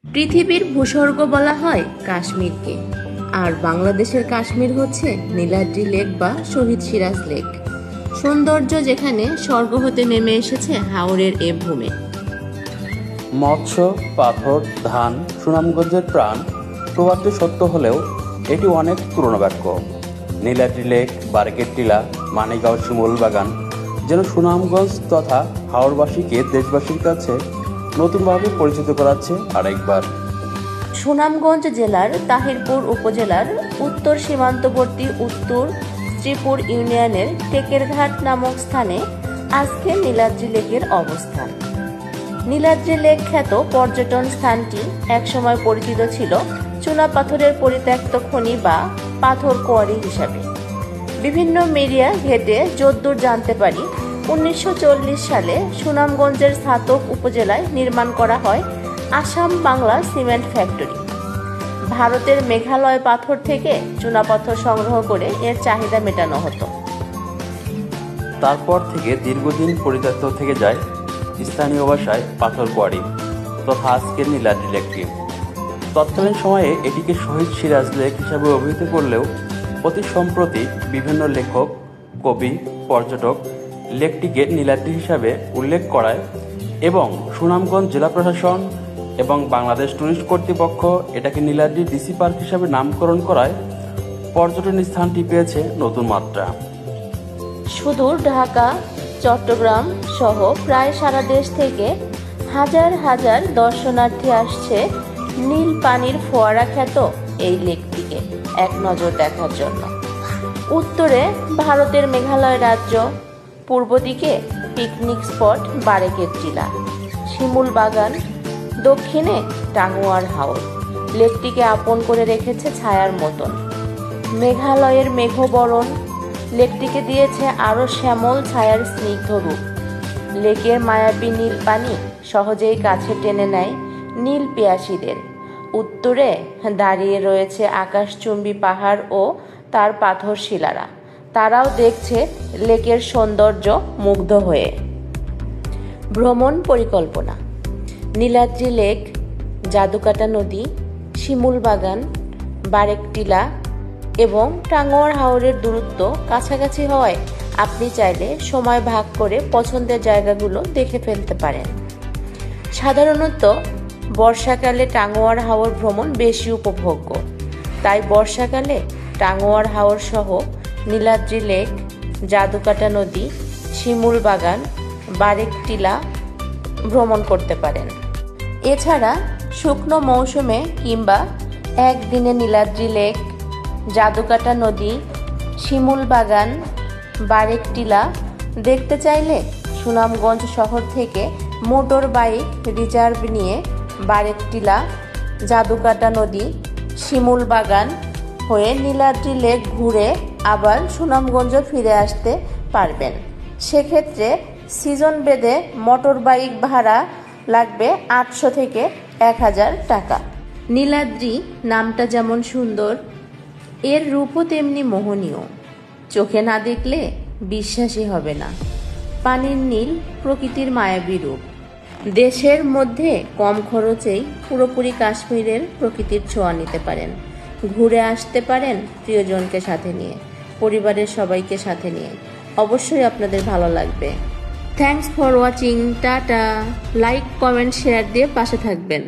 পৃথিবীর ভূস্বর্গ বলা হয় কাশ্মীরকে, আর বাংলাদেশের কাশ্মীর হচ্ছে নীলাদ্রি লেক বা শহীদ সিরাজ লেক। সৌন্দর্য যেখানে স্বর্গ হতে নেমে এসেছে হাওরের এ ভূমে। মৎস্য, পাথর, ধান সুনামগঞ্জের প্রাণ প্রবাদটি সত্য হলেও এটি অনেক পুরনো বাক্য। নীলাদ্রি লেক, বারেকের টিলা, মানিকগাঁও শিমুল বাগান যেন সুনামগঞ্জ তথা হাওরবাসীকে দেশবাসীর কাছে নতুনভাবে পরিচিত করাচ্ছে আরেকবার। সুনামগঞ্জ জেলার তাহিরপুর উপজেলার উত্তর সীমান্তবর্তী উত্তর শ্রীপুর ইউনিয়নের টেকেরঘাট নামক স্থানে আজকে নীলাদ্রি লেকের অবস্থান। নীলাদ্রি লেক খ্যাত পর্যটন স্থানটি একসময় পরিচিত ছিল চুনাপাথরের পরিত্যক্ত খনি বা পাথর কোয়ারি হিসাবে। বিভিন্ন মিডিয়া ঘেটে যদ্দূর জানতে পারি 1940 সালে সুনামগঞ্জের ছাতক উপজেলায় নির্মাণ করা হয় আসাম বাংলা সিমেন্ট ফ্যাক্টরি। ভারতের মেঘালয় পাথর থেকে চুনাপাথর সংগ্রহ করে এর চাহিদা মেটানো হতো। তারপর থেকে দীর্ঘদিন পরিত্যক্ত থেকে যায় স্থানীয় ভাষায় পাথর কোয়ারি তথা আজকের নীলাদ্রি লেকটি। তৎকালীন সময়ে এটিকে শহীদ সিরাজ লেক হিসাবে অভিহিত করলেও অতি সম্প্রতি বিভিন্ন লেখক, কবি, পর্যটক লেকটিকে নীলাদ্রি হিসাবে উল্লেখ করায় এবং সুনামগঞ্জ জেলা প্রশাসন এবং বাংলাদেশ ট্যুরিস্ট কর্তৃপক্ষ এটাকে নীলাদ্রি ডিসি পার্ক হিসাবে নামকরণ করায় পর্যটন স্থানটি পেয়েছে নতুন মাত্রা। সুদূর ঢাকা, চট্টগ্রাম সহ প্রায় সারা দেশ থেকে হাজার হাজার দর্শনার্থী আসছে নীল পানির ফোয়ারা খ্যাত এই লেকটিকে এক নজর দেখার জন্য। উত্তরে ভারতের মেঘালয় রাজ্য, পূর্ব দিকে পিকনিক স্পট বারেকের টিলা, শিমুল বাগান, দক্ষিণে টাঙ্গুয়ার হাওর লেকটিকে আপন করে রেখেছে ছায়ার মতন। মেঘালয়ের মেঘবরণ লেকটিকে দিয়েছে আরও শ্যামল ছায়ার স্নিগ্ধ রূপ। লেকের মায়াবী নীল পানি সহজেই কাছে টেনে নেয় নীল পিয়াসীদের। উত্তরে দাঁড়িয়ে রয়েছে আকাশচুম্বী পাহাড় ও তার পাথর শিলারা, তারাও দেখছে লেকের সৌন্দর্য মুগ্ধ হয়ে। ভ্রমণ পরিকল্পনা: নীলাদ্রি লেক, জাদুকাটা নদী, শিমুল বাগান, বারেক টিলা এবং টাঙ্গুয়ার হাওরের দূরত্ব কাছাকাছি হওয়ায় আপনি চাইলে সময় ভাগ করে পছন্দের জায়গাগুলো দেখে ফেলতে পারেন। সাধারণত বর্ষাকালে টাঙ্গুয়ার হাওর ভ্রমণ বেশি উপভোগ্য, তাই বর্ষাকালে টাঙ্গুয়ার হাওর সহ নীলাদ্রি লেক, জাদুকাটা নদী, শিমুল বাগান, বারেক টিলা ভ্রমণ করতে পারেন। এছাড়া শুকনো মৌসুমে কিংবা একদিনে নীলাদ্রি লেক, জাদুকাটা নদী, শিমুল বাগান, বারেক টিলা দেখতে চাইলে সুনামগঞ্জ শহর থেকে মোটর বাইক রিজার্ভ নিয়ে বারেক টিলা, জাদুকাটা নদী, শিমুল বাগান হয়ে নীলাদ্রি লেক ঘুরে আবার সুনামগঞ্জ ফিরে আসতে পারবেন। সেক্ষেত্রে সিজন বেঁধে মোটর বাইক ভাড়া লাগবে 800 থেকে 1000 টাকা। নীলাদ্রি নামটা যেমন সুন্দর, এর রূপও তেমনি মোহনীয়। চোখে না দেখলে বিশ্বাসই হবে না। পানির নীল প্রকৃতির মায়াবী রূপ। দেশের মধ্যে কম খরচেই পুরোপুরি কাশ্মীরের প্রকৃতির ছোঁয়া নিতে পারেন। ঘুরে আসতে পারেন প্রিয়জনকে সাথে নিয়ে, পরিবারের সবাইকে সাথে নিয়ে। অবশ্যই আপনাদের ভালো লাগবে। Thanks for watching. Tata. Like, comment, share দিয়ে পাশে থাকবেন।